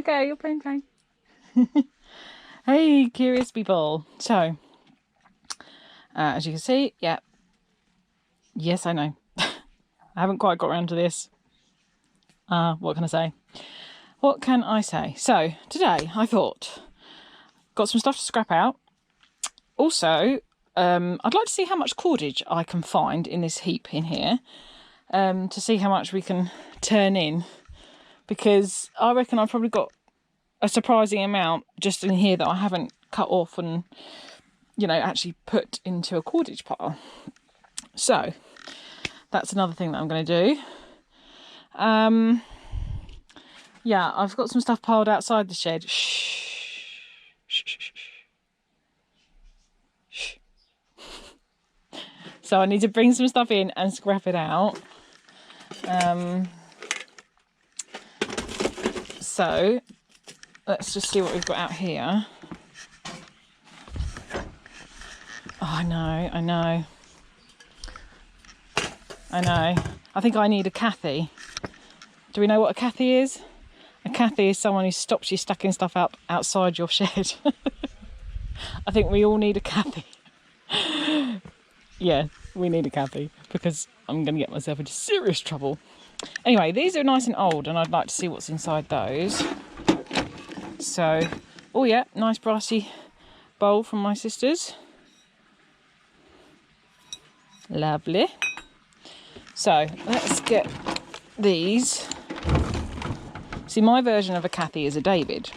Okay, you're playing. Hey, curious people. So, as you can see, yeah. Yes, I know. I haven't quite got around to this. What can I say? What can I say? So, today I thought, got some stuff to scrap out. Also, I'd like to see how much cordage I can find in this heap in here, to see how much we can turn in, because I reckon I've probably got a surprising amount just in here that I haven't cut off and, you know, actually put into a cordage pile. So that's another thing that I'm going to do. Yeah, I've got some stuff piled outside the shed. Shh. Shh, shh, shh, shh. So I need to bring some stuff in and scrap it out. So let's just see what we've got out here. Oh, I know. I think I need a Cathy. Do we know what a Cathy is? A Cathy is someone who stops you stacking stuff up outside your shed. I think we all need a Cathy. Yeah, we need a Cathy because I'm going to get myself into serious trouble. Anyway, these are nice and old and I'd like to see what's inside those. So, oh yeah, nice brassy bowl from my sisters. Lovely. So, let's get these. See, my version of a Cathy is a David.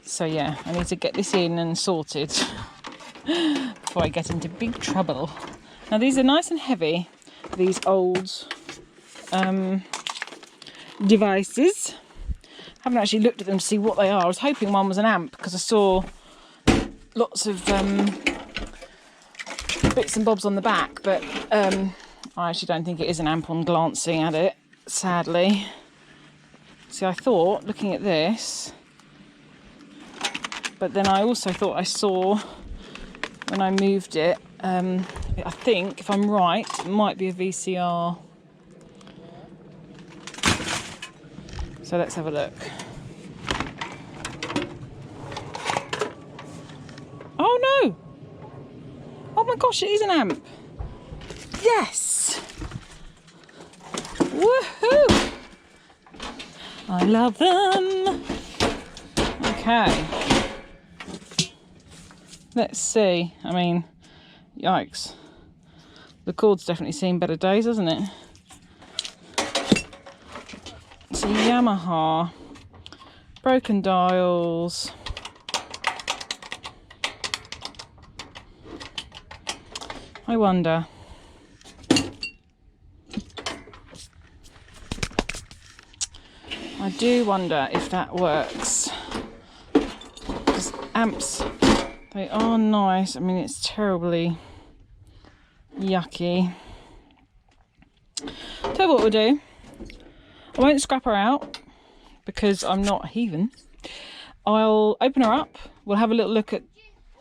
So yeah, I need to get this in and sorted before I get into big trouble. Now these are nice and heavy, these old devices. Haven't actually looked at them to see what they are. I was hoping one was an amp because I saw lots of bits and bobs on the back, but I actually don't think it is an amp on glancing at it, sadly. See, I thought, looking at this, but then I also thought I saw, when I moved it, I think, if I'm right, it might be a VCR. So let's have a look. Oh no! Oh my gosh, it is an amp! Yes! Woohoo! I love them! Okay. Let's see. I mean, yikes. The cord's definitely seen better days, hasn't it? It's a Yamaha. Broken dials. I wonder. I do wonder if that works. Because amps, they are nice. I mean, it's terribly yucky. Tell you what we'll do. I won't scrap her out because I'm not a heathen. I'll open her up. We'll have a little look at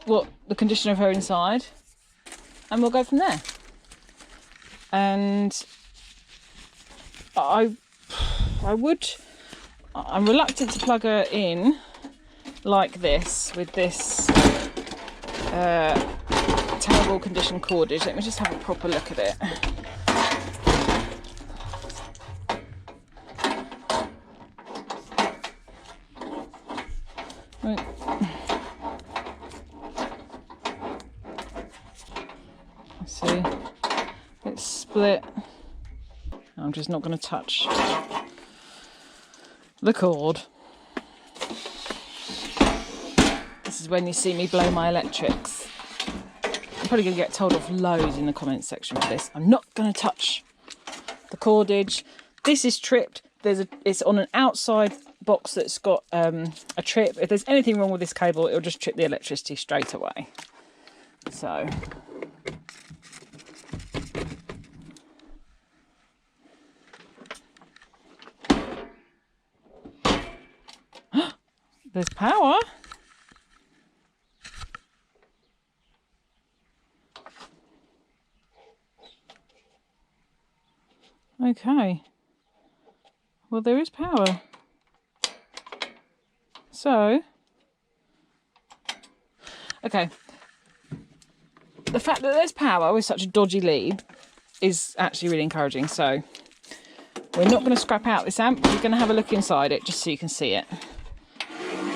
what the condition of her inside, and we'll go from there. And I'm reluctant to plug her in like this with this terrible condition cordage. Let me just have a proper look at it. Right. Let's see. It's split. I'm just not going to touch the cord. This is when you see me blow my electrics. I'm probably going to get told off loads in the comments section for this. I'm not going to touch the cordage. This is tripped. It's on an outside box that's got a trip. If there's anything wrong with this cable, it'll just trip the electricity straight away. So there's power. Okay. Well, there is power. So, okay. The fact that there's power with such a dodgy lead is actually really encouraging. So, we're not going to scrap out this amp. We're going to have a look inside it just so you can see it.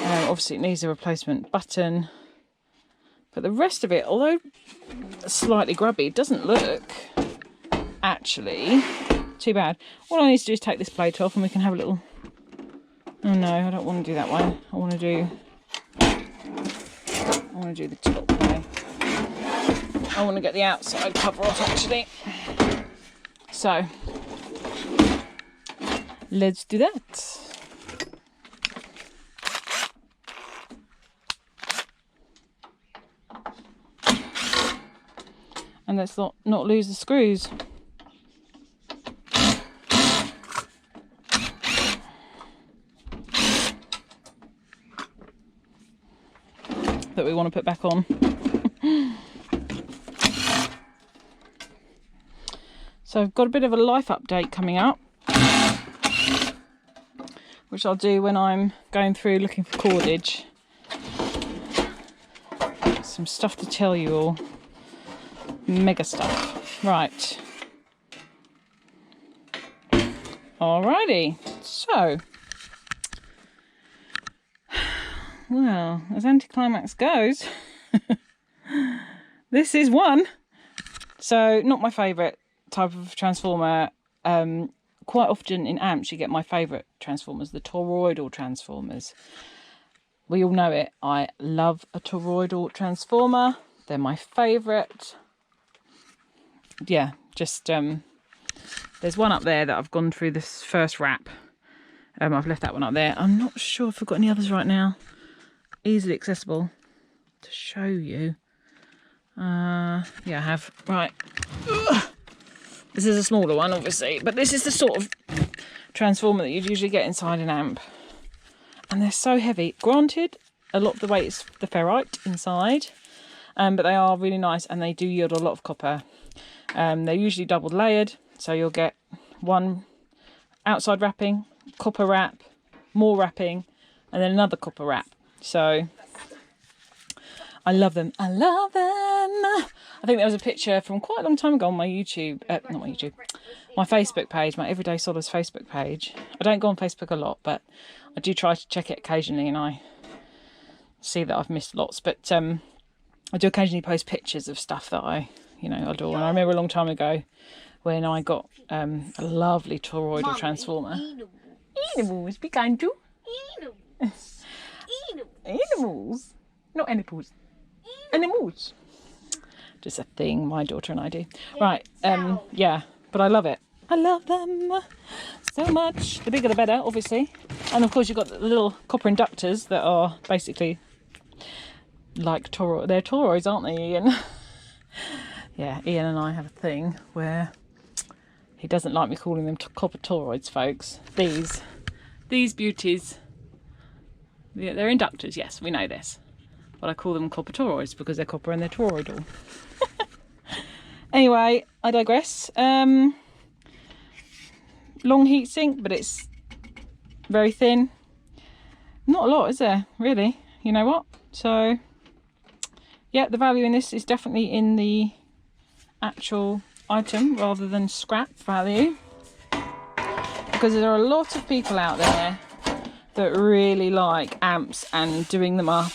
Obviously, it needs a replacement button. But the rest of it, although slightly grubby, doesn't look actually too bad. All I need to do is take this plate off and we can have a little... Oh no, I don't want to do that way. I want to do the top way. I want to get the outside cover off actually. So, let's do that. And let's not lose the screws. That we want to put back on. So I've got a bit of a life update coming up, which I'll do when I'm going through looking for cordage. Some stuff to tell you all. Mega stuff. Right. Alrighty. So, well, as anticlimax goes, this is one. So, not my favourite type of transformer. Quite often in amps you get my favourite transformers, the toroidal transformers. We all know it. I love a toroidal transformer. They're my favourite. Yeah, just there's one up there that I've gone through this first wrap. I've left that one up there. I'm not sure if I've got any others right now easily accessible to show you. Yeah, I have. Right. Ugh. This is a smaller one, obviously, but this is the sort of transformer that you'd usually get inside an amp. And they're so heavy. Granted, a lot of the weight is the ferrite inside, but they are really nice and they do yield a lot of copper. They're usually double layered, so you'll get one outside wrapping, copper wrap, more wrapping, and then another copper wrap. So I love them. I love them. I think there was a picture from quite a long time ago on my YouTube, my Facebook page, my Everyday Sollers Facebook page. I don't go on Facebook a lot, but I do try to check it occasionally, and I see that I've missed lots. But I do occasionally post pictures of stuff that I adore. And I remember a long time ago when I got a lovely toroidal transformer. Animals, be kind to. Animals. Not animals. Animals. Just a thing my daughter and I do. Right, yeah, but I love it. I love them so much. The bigger the better, obviously. And of course you've got the little copper inductors that are basically like toroids. They're toroids, aren't they, Ian? Yeah, Ian and I have a thing where he doesn't like me calling them copper toroids, folks. These beauties, they're inductors, yes, we know this. But I call them copper toroids because they're copper and they're toroidal. Anyway, I digress. Long heat sink, but it's very thin. Not a lot, is there, really? You know what? So, yeah, the value in this is definitely in the actual item rather than scrap value. Because there are a lot of people out there that really like amps and doing them up,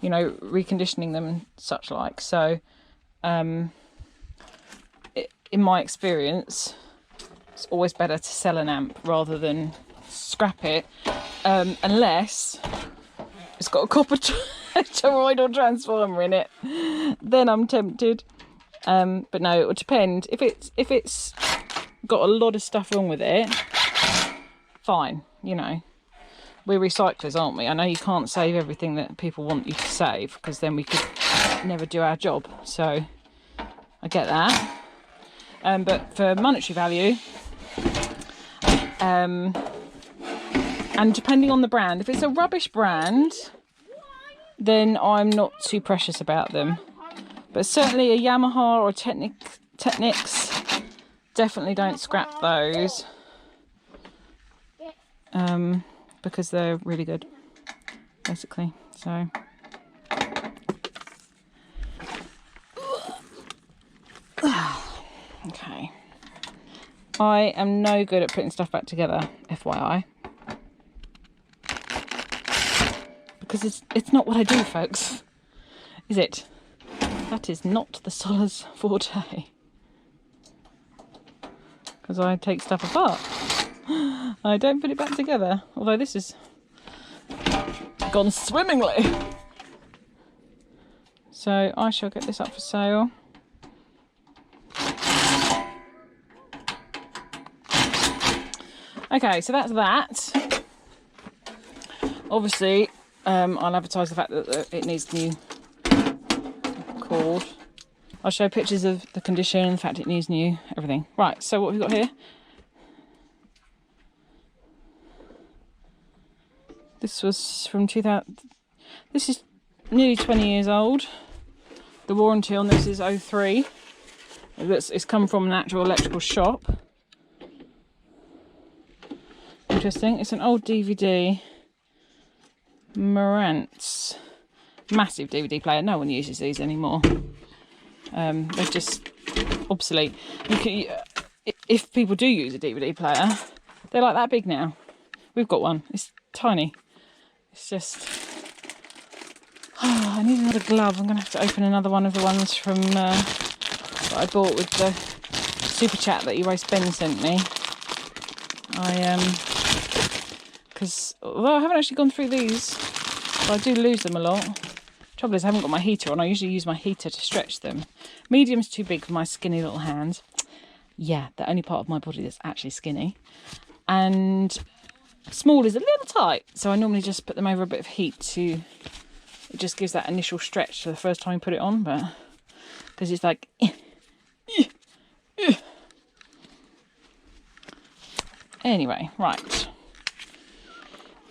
reconditioning them and such like. So, in my experience, it's always better to sell an amp rather than scrap it, unless it's got a copper toroidal transformer in it. Then I'm tempted. But no, it would depend. If it's got a lot of stuff wrong with it, fine. We're recyclers, aren't we? I know you can't save everything that people want you to save, because then we could never do our job. So I get that. But for monetary value, and depending on the brand, if it's a rubbish brand, then I'm not too precious about them. But certainly a Yamaha or Technics, definitely don't scrap those. because they're really good, basically. So okay, I am no good at putting stuff back together, FYI, because it's not what I do, folks, is it? That is not the Sollers forte, because I take stuff apart. I don't put it back together, although this has gone swimmingly. So I shall get this up for sale. Okay, so that's that. Obviously, I'll advertise the fact that it needs new cord. I'll show pictures of the condition, the fact it needs new, everything. Right, so what have we got here? This was from 2000. This is nearly 20 years old. The warranty on this is 03. It's come from an actual electrical shop. Interesting. It's an old DVD. Marantz. Massive DVD player. No one uses these anymore. They're just obsolete. If people do use a DVD player, they're like that big now. We've got one. It's tiny. It's just... Oh, I need another glove. I'm going to have to open another one of the ones from that I bought with the super chat that Erase Ben sent me. Because although I haven't actually gone through these, but I do lose them a lot. Trouble is I haven't got my heater on. I usually use my heater to stretch them. Medium's too big for my skinny little hands. Yeah, the only part of my body that's actually skinny. And small is a little tight, so I normally just put them over a bit of heat to... It just gives that initial stretch for the first time you put it on, but... Because it's like... Anyway, right.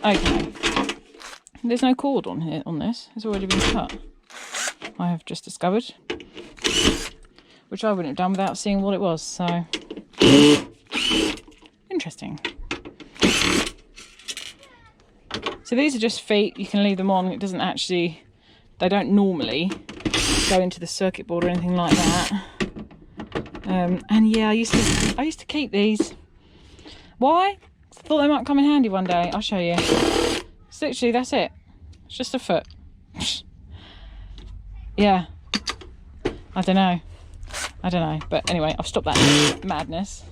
Okay. There's no cord on here, on this. It's already been cut. I have just discovered. Which I wouldn't have done without seeing what it was, so... Interesting. So these are just feet. You can leave them on. It doesn't actually... They don't normally go into the circuit board or anything like that. And yeah, I used to keep these. Why? Thought they might come in handy one day. I'll show you. It's literally, that's it. It's just a foot. Yeah. I don't know. But anyway, I've stopped that madness.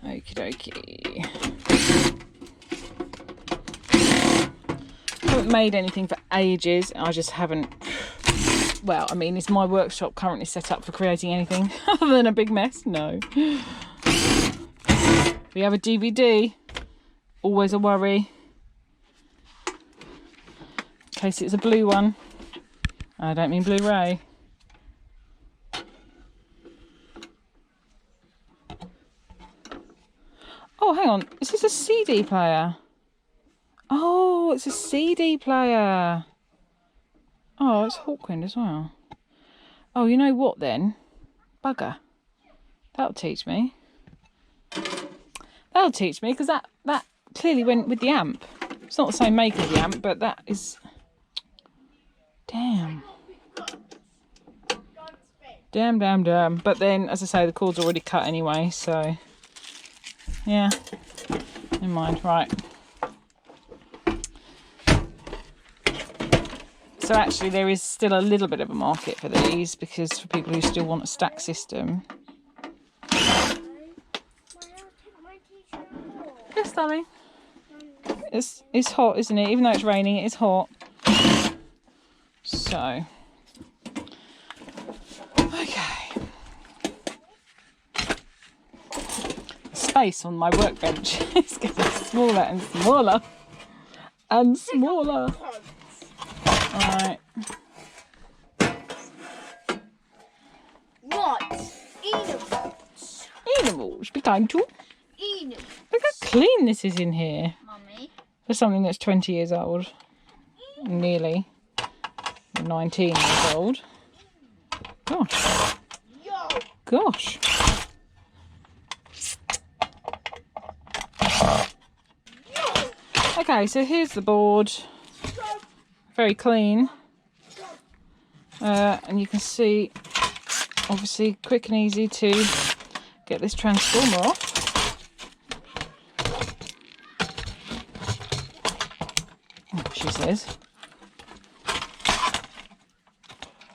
Okie dokie. I haven't made anything for ages. I just haven't... Well, I mean, is my workshop currently set up for creating anything other than a big mess? No. We have a DVD. Always a worry. In case it's a blue one. I don't mean Blu-ray. Oh, hang on. Is this a CD player? Oh, it's a CD player. Oh, it's Hawkwind as well. Oh, you know what then? Bugger. That'll teach me. That'll teach me, because that clearly went with the amp. It's not the same make as the amp, but that is... Damn. Damn. But then, as I say, the cord's already cut anyway, so... Yeah. Never mind. Right. So actually there is still a little bit of a market for these, because for people who still want a stack system. Yes, darling. It's hot, isn't it? Even though it's raining, it is hot. So. Okay. The space on my workbench is getting smaller and smaller. And smaller. Alright. What? Animals. Animals, be kind to. Animals. Look how clean this is in here. Mummy. For something that's 20 years old. Nearly. 19 years old. Gosh. Yo. Gosh. Okay, so here's the board. Very clean. And you can see, obviously, quick and easy to get this transformer off. She says.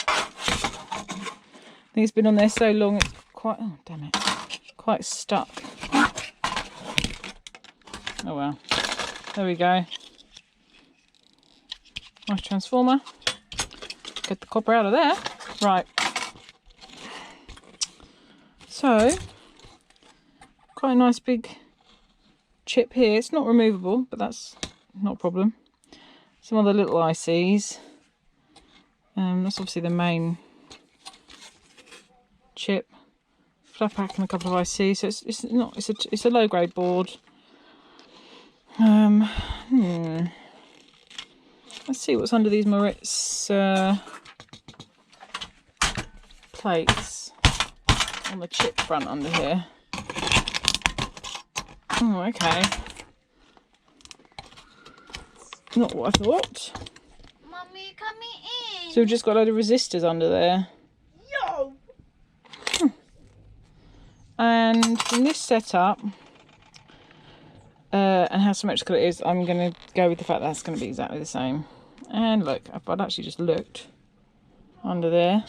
I think it's been on there so long it's quite, oh damn it, quite stuck. Oh well, there we go. Nice transformer. Get the copper out of there. Right. So, quite a nice big chip here. It's not removable, but that's not a problem. Some other little ICs. That's obviously the main chip. Flat pack and a couple of ICs. So it's a low grade board. Let's see what's under these Moritz plates on the chip front under here. Oh, okay. Not what I thought. Mummy, coming in. So we've just got a load of resistors under there. Yo. And from this setup, and how symmetrical it is, I'm going to go with the fact that's going to be exactly the same. And look, I'd actually just looked under there.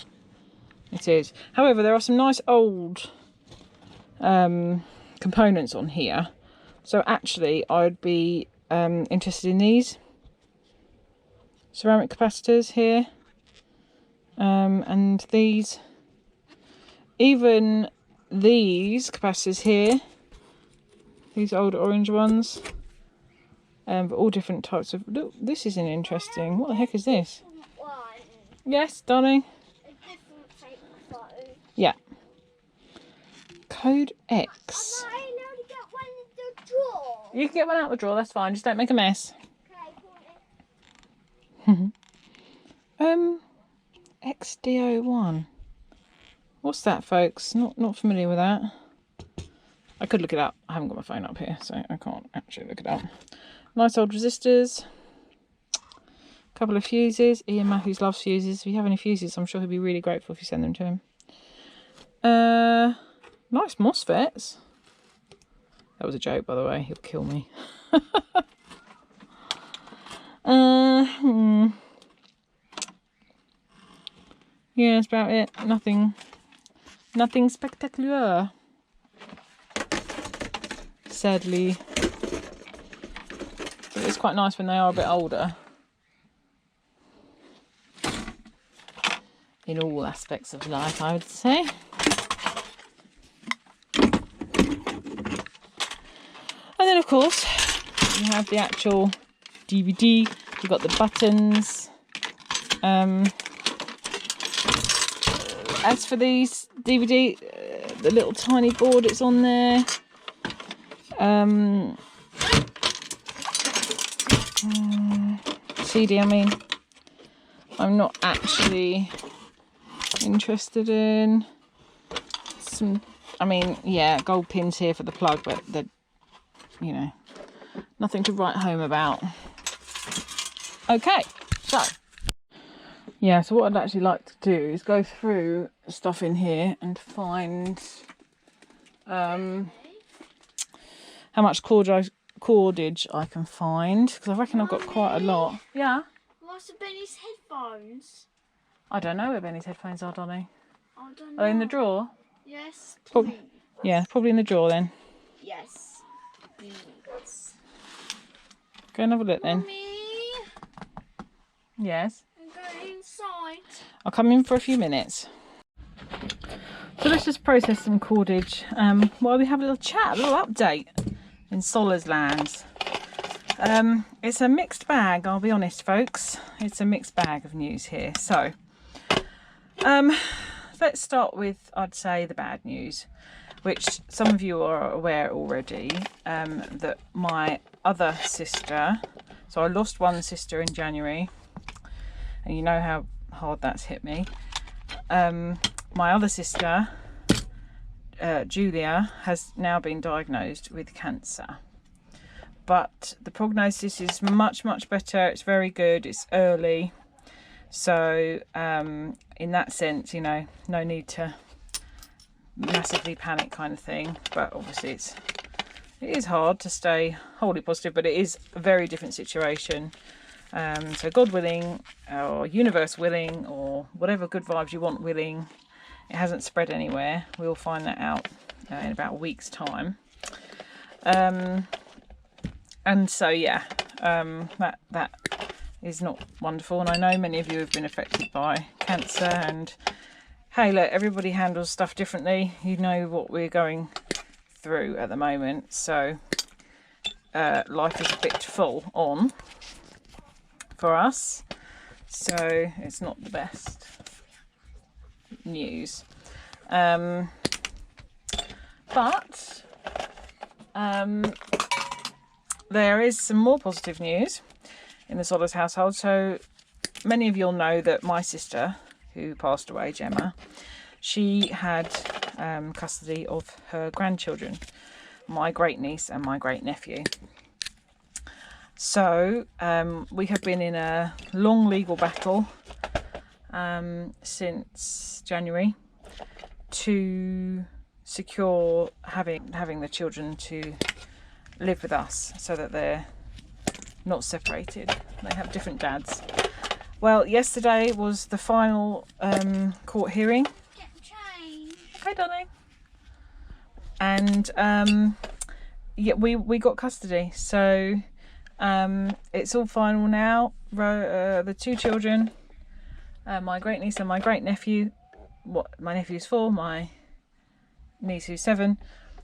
It is. However, there are some nice old components on here. So actually, I'd be interested in these ceramic capacitors here. And these, even these capacitors here, these old orange ones, but all different types of. Look, this is an interesting. What the heck is this? Yes, darling. A different shape phone. Yeah. Code X. I only get one in the drawer. You can get one out the drawer. That's fine. Just don't make a mess. Okay, XD01. What's that, folks? Not familiar with that. I could look it up. I haven't got my phone up here, so I can't actually look it up. Nice old resistors. A couple of fuses. Ian Matthews loves fuses. If you have any fuses, I'm sure he'll be really grateful if you send them to him. Nice MOSFETs. That was a joke, by the way. He'll kill me. Yeah, that's about it. Nothing spectacular. Sadly. But it's quite nice when they are a bit older. In all aspects of life, I would say. And then, of course, you have the actual DVD. You've got the buttons. As for these DVD, the little tiny board it's on there. CD, I mean, I'm not actually interested in some. I mean, yeah, gold pins here for the plug, but they're, you know, nothing to write home about. Okay, so yeah, so what I'd actually like to do is go through stuff in here and find how much cordage I can find, because I reckon I've got quite a lot. Yeah. What's Benny's headphones? I don't know where Benny's headphones are, Donnie. I don't Are know. they in the drawer? Yes, Oh, please. yeah, probably in the drawer then. Yes, please. Go and have a look then. Mummy, Yes. I'm going inside. I'll come in for a few minutes. So let's just process some cordage while we have a little chat, a little update in Sollers land. It's a mixed bag, I'll be honest, folks. It's a mixed bag of news here. So let's start with, I'd say, the bad news, which some of you are aware already, that my other sister, so I lost one sister in January, and you know how hard that's hit me. My other sister, Julia, has now been diagnosed with cancer, but the prognosis is much better. It's very good. It's early, so in that sense, you know, no need to massively panic kind of thing. But obviously it is hard to stay wholly positive, but it is a very different situation. So God willing, or universe willing, or whatever good vibes you want willing, it hasn't spread anywhere. We'll find that out in about a week's time. And so yeah, that is not wonderful, and I know many of you have been affected by cancer, and hey, look, everybody handles stuff differently. You know what we're going through at the moment, so life is a bit full on for us, so it's not the best news. But there is some more positive news in the Sollers household. So many of you'll know that my sister, who passed away, Gemma, she had custody of her grandchildren, my great niece and my great nephew. So we have been in a long legal battle since January to secure having the children to live with us, so that they're not separated. They have different dads. Well, yesterday was the final court hearing. Get changed. Hi, darling. And yeah, we got custody, so it's all final now. The two children, my great niece and my great nephew, my nephew's 4, my niece who's 7,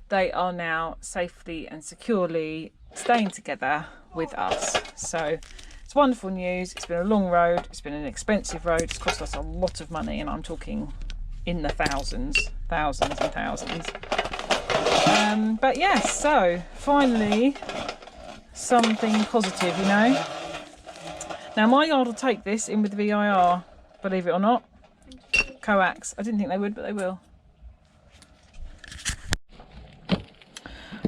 they are now safely and securely staying together with us. So it's wonderful news. It's been a long road. It's been an expensive road. It's cost us a lot of money, and I'm talking in the thousands and thousands. But yes, so finally something positive, you know. Now my yard will take this in with the VIR, believe it or not. Coax. I didn't think they would, but they will.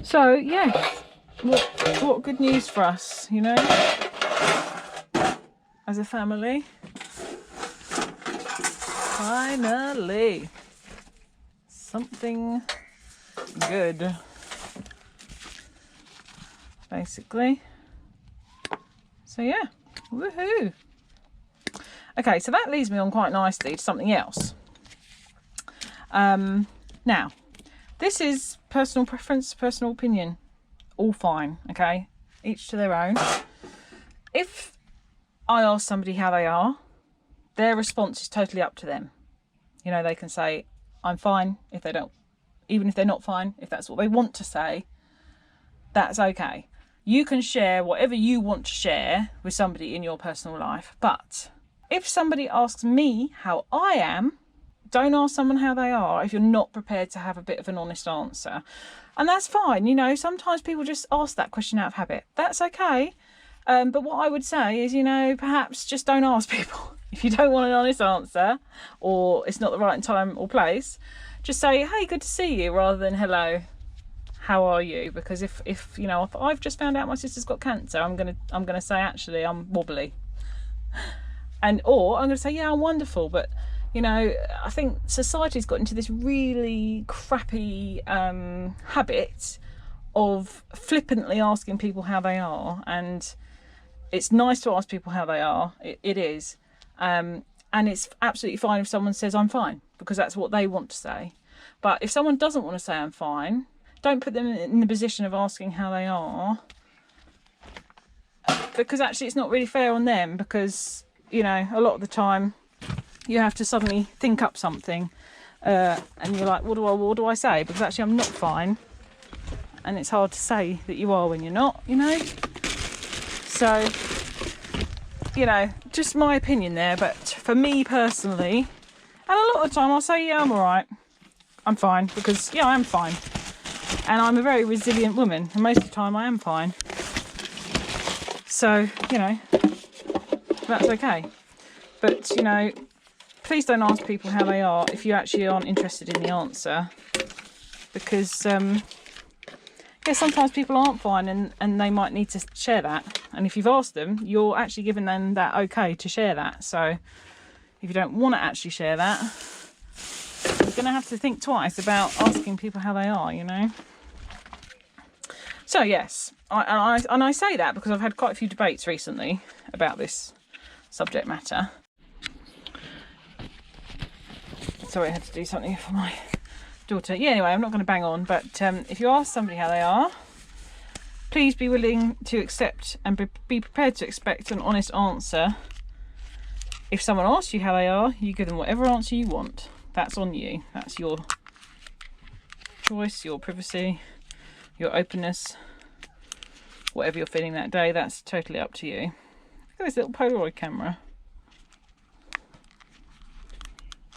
So yes, what good news for us, you know, as a family. Finally, something good, basically. So yeah, woohoo. Okay, so that leads me on quite nicely to something else. Now, this is personal preference, personal opinion, all fine, okay? Each to their own. If I ask somebody how they are, their response is totally up to them. You know, they can say, I'm fine, if they don't, even if they're not fine, if that's what they want to say, that's okay. You can share whatever you want to share with somebody in your personal life, but if somebody asks me how I am, don't ask someone how they are if you're not prepared to have a bit of an honest answer. And that's fine, you know, sometimes people just ask that question out of habit. That's okay. But what I would say is, you know, perhaps just don't ask people. If you don't want an honest answer, or it's not the right time or place, just say, hey, good to see you, rather than hello, how are you? Because if you know, if I've just found out my sister's got cancer, I'm gonna say, actually, I'm wobbly. Or I'm gonna say, yeah, I'm wonderful. But you know, I think society's got into this really crappy habit of flippantly asking people how they are, and it's nice to ask people how they are. It is, and it's absolutely fine if someone says I'm fine, because that's what they want to say. But if someone doesn't want to say I'm fine, don't put them in the position of asking how they are, because actually it's not really fair on them, because you know, a lot of the time you have to suddenly think up something and you're like, what do I say? Because actually I'm not fine, and it's hard to say that you are when you're not, you know. So, you know, just my opinion there. But for me personally, and a lot of the time I'll say, yeah, I'm all right, I'm fine, because yeah, I am fine, and I'm a very resilient woman, and most of the time I am fine. So, you know, that's okay. But, you know, please don't ask people how they are if you actually aren't interested in the answer, because you guess sometimes people aren't fine and they might need to share that. And if you've asked them, you're actually giving them that okay to share that. So if you don't want to actually share that, you're going to have to think twice about asking people how they are, you know. So yes, I say that because I've had quite a few debates recently about this subject matter. Sorry, I had to do something for my daughter. Yeah, anyway, I'm not going to bang on, but if you ask somebody how they are, please be willing to accept and be prepared to expect an honest answer. If someone asks you how they are, you give them whatever answer you want. That's on you. That's your choice, your privacy, your openness, whatever you're feeling that day. That's totally up to you. Look at this little Polaroid camera.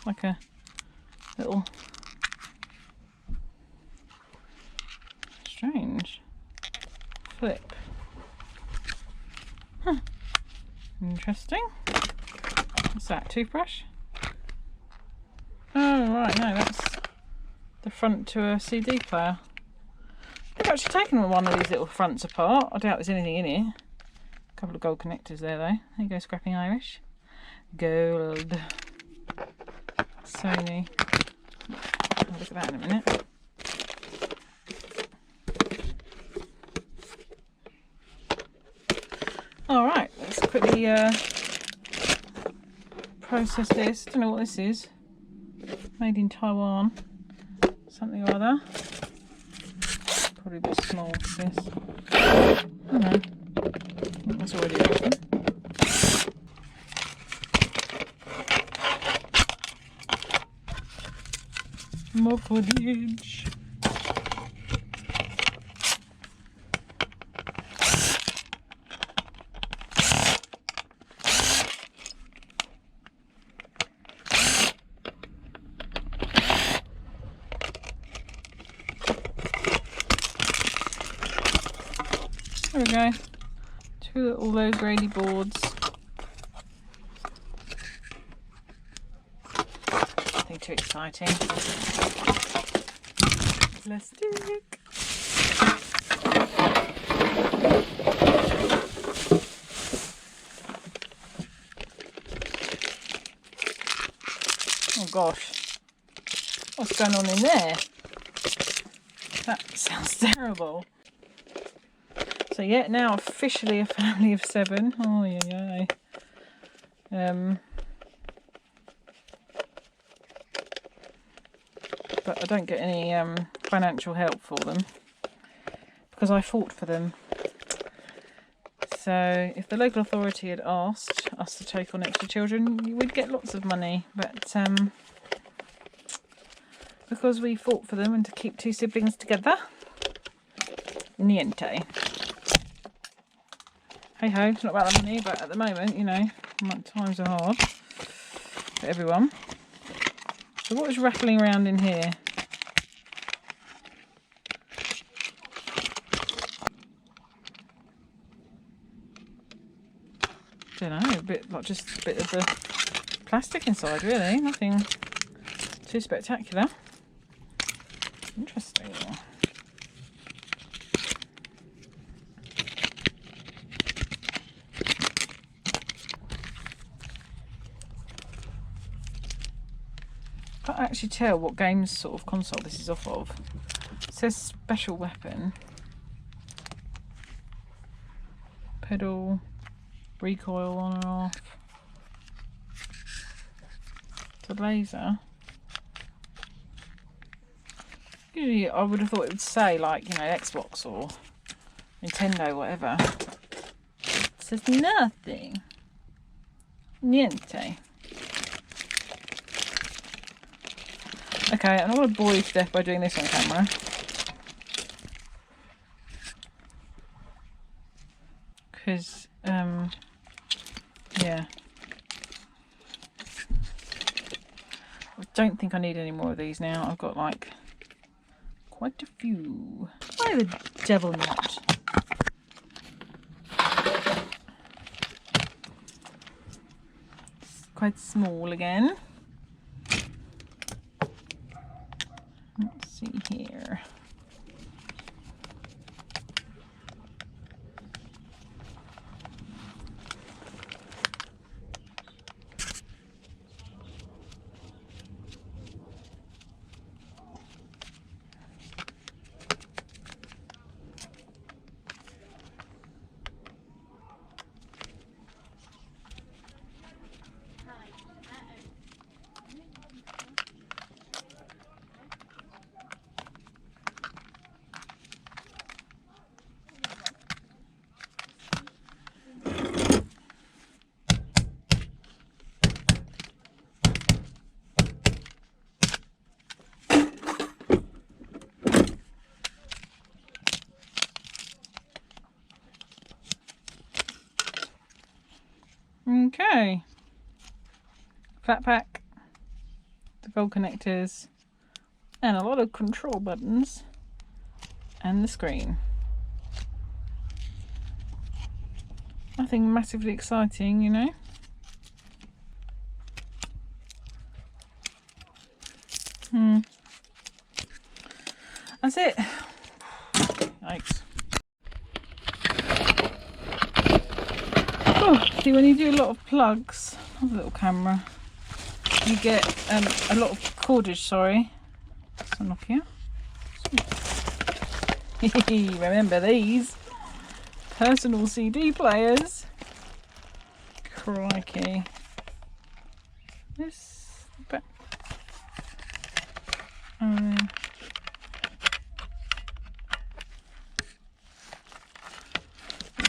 Like a little... strange flip. Huh. Interesting. What's that, toothbrush? Oh right, no, that's the front to a CD player. They've actually taken one of these little fronts apart. I doubt there's anything in it. A couple of gold connectors there though. There you go, Scrapping Irish. Gold. Sony. I'll look at that in a minute. Alright, let's quickly process this. Don't know what this is. Made in Taiwan. Something or other. Probably a bit small for this. Oh no. I think that's already open. More footage. There we go. Two little low grady boards. Nothing too exciting. Plastic. Oh gosh. What's going on in there? That sounds terrible. So yeah, now officially a family of 7. Oh yeah, yeah. But I don't get any financial help for them because I fought for them. So if the local authority had asked us to take on extra children, we'd get lots of money. But because we fought for them and to keep 2 siblings together, niente. Hey ho, it's not about the money, but at the moment, you know, times are hard for everyone. So what is rattling around in here? Don't know, a bit like just a bit of the plastic inside, really. Nothing too spectacular. Interesting. Can't actually tell what games sort of console this is off of. It says special weapon. Pedal. Recoil on and off. The laser. Usually I would have thought it would say like, you know, Xbox or Nintendo, whatever. It says nothing. Niente. Okay, I'm not going to bore you to death by doing this on camera. Because, yeah. I don't think I need any more of these now. I've got like quite a few. Why the devil not? It's quite small again. Let's see here. Okay. Flat pack, the gold connectors, and a lot of control buttons, and the screen. Nothing massively exciting, you know. That's it. Yikes. Oh, see, when you do a lot of plugs, oh, the little camera, you get a lot of cordage, sorry. That's a Nokia. Remember these? Personal CD players. Crikey. This back.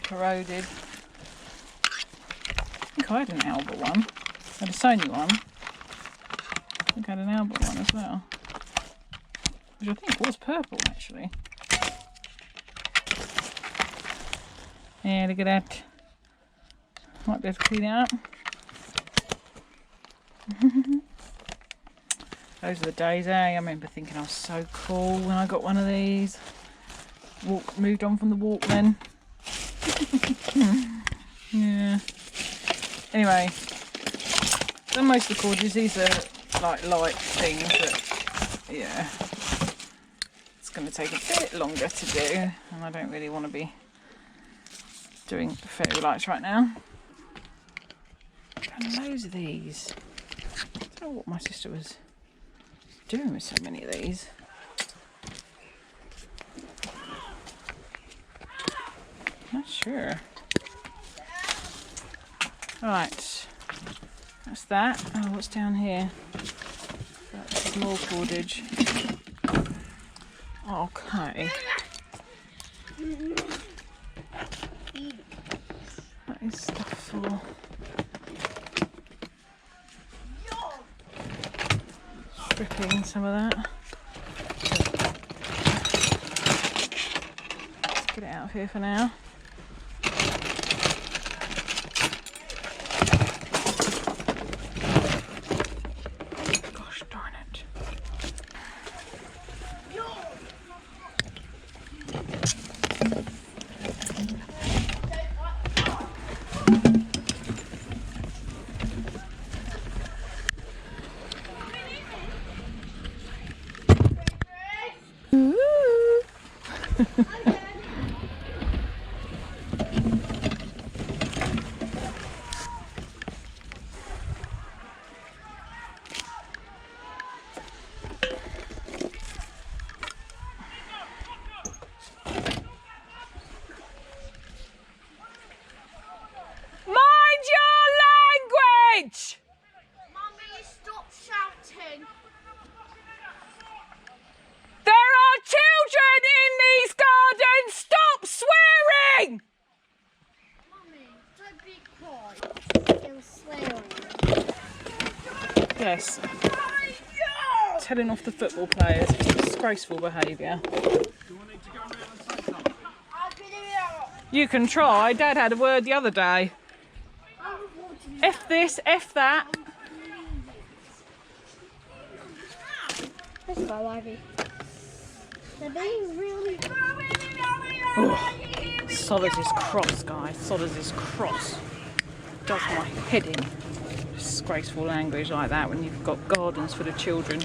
Corroded. I think I had an Albert one. I had a Sony one. I think I had an Albert one as well. Which I think was purple actually. Yeah, look at that. Might be able to clean it up. Those are the days, eh? I remember thinking I was so cool when I got one of these. Moved on from the Walkman. Yeah. Anyway, so most of the cordages, these are like light things that, yeah, it's going to take a bit longer to do, and I don't really want to be doing fairy lights right now. I've got loads of these. I don't know what my sister was doing with so many of these. Not sure. Right, that's that. Oh, what's down here? That's more cordage. Okay. That is stuff for stripping some of that. Let's get it out of here for now. Gosh darn it. Yes. Telling off the football players. It's disgraceful behaviour. You can try. Dad had a word the other day. F this, F that. Let's go, Ivy. They're being really... Sollers is cross, guys. Sollers is cross. Does my head in. Disgraceful language like that when you've got gardens full of children.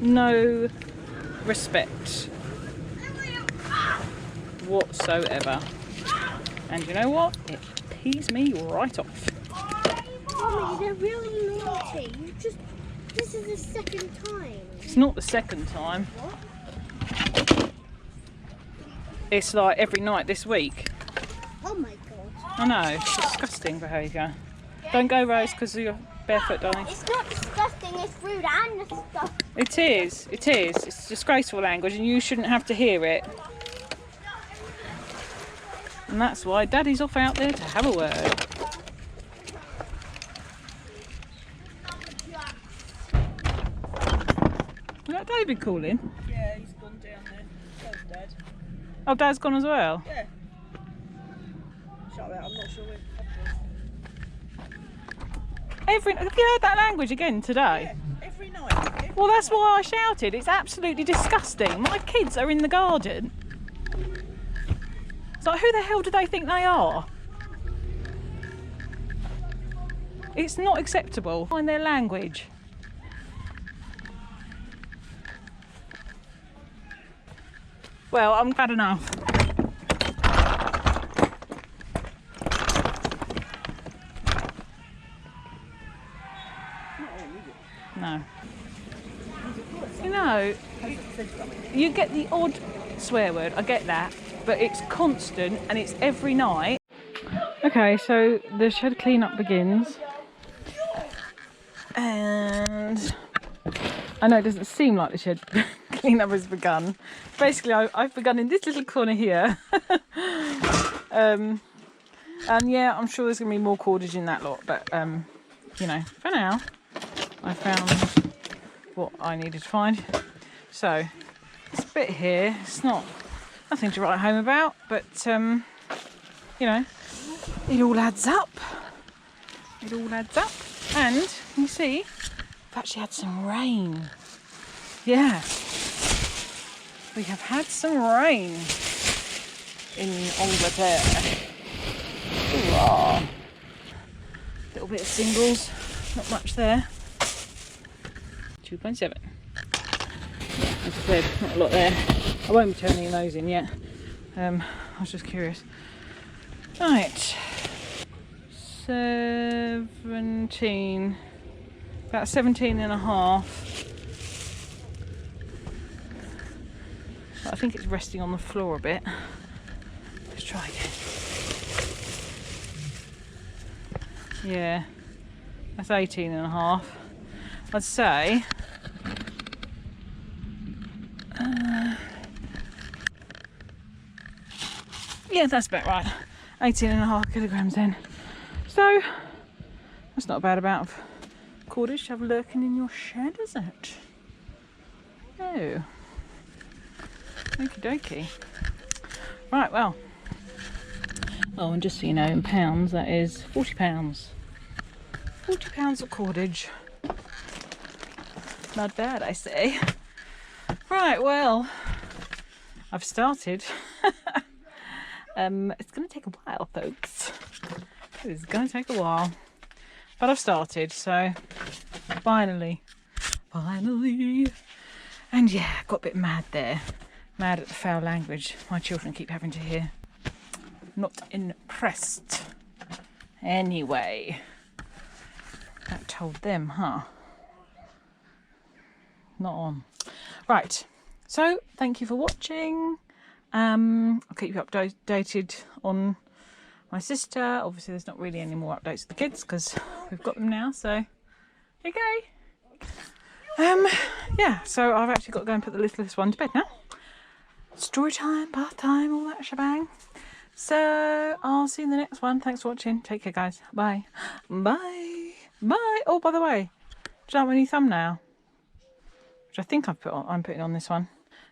No respect whatsoever. And you know what? It pees me right off. Mommy, they're really naughty. This is the second time. It's not the second time. What? It's like every night this week. Oh my god. I know, it's disgusting behaviour. Don't go, Rose, because you're barefoot, darling. It's not disgusting, it's rude and disgusting. It is, it is. It's disgraceful language and you shouldn't have to hear it. And that's why Daddy's off out there to have a word. Is that David calling? Yeah, he's gone down there. So's Dad. Oh, Dad's gone as well? Yeah. Shut up, I'm not sure where. Have you heard that language again today? Yeah, every night. Well, that's why I shouted. It's absolutely disgusting. My kids are in the garden. It's like, who the hell do they think they are? It's not acceptable. Find their language. Well, I'm glad enough. No. You know, you get the odd swear word, I get that, but it's constant and it's every night. Okay, so the shed cleanup begins. And I know it doesn't seem like the shed cleanup has begun. Basically, I've begun in this little corner here. And yeah, I'm sure there's going to be more cordage in that lot, but you know, for now, I found what I needed to find. So this bit here, it's nothing to write home about, but you know, it all adds up. It all adds up. And you see, we've actually had some rain. Yeah, we have had some rain in Angleterre. Hurrah. Little bit of singles, not much there. 2.7. As I said, not a lot there. I won't be turning those in yet. I was just curious. Right. 17. About 17 and a half. I think it's resting on the floor a bit. Let's try again. Yeah. That's 18 and a half. I'd say yeah, that's about right. 18 and a half kilograms then. So that's not a bad amount of cordage to have lurking in your shed, is it? Oh, okie dokie. Right, well, and just so you know, in pounds, that is 40 pounds. 40 pounds of cordage. Not bad, I say. Right, well, I've started. It's going to take a while, folks. It's going to take a while. But I've started, so finally. And yeah, got a bit mad there. Mad at the foul language my children keep having to hear. Not impressed. Anyway, that told them, huh? Not on. Right, so thank you for watching. I'll keep you updated on my sister. Obviously there's not really any more updates of the kids because we've got them now, so okay. Yeah, so I've actually got to go and put the littlest one to bed now. Story time, bath time, all that shebang. So I'll see you in the next one. Thanks for watching. Take care, guys. Bye. Bye. Bye. Oh, by the way, do you like my new thumbnail? Which I think I'm putting on this one.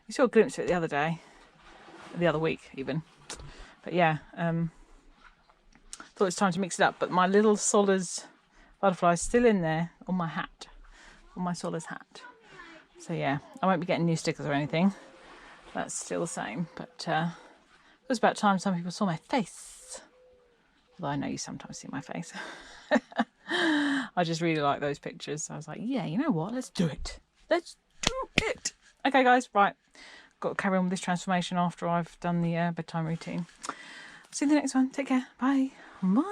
You saw a glimpse of it the other day. The other week even. But yeah, thought it was time to mix it up. But my little Solers butterfly is still in there on my hat. On my Solers hat. So yeah, I won't be getting new stickers or anything. That's still the same. But it was about time some people saw my face. Although I know you sometimes see my face. I just really like those pictures. So I was like, yeah, you know what? Let's do it. Let's do it. Okay, guys, right. Got to carry on with this transformation after I've done the bedtime routine. See you in the next one. Take care. Bye. Bye.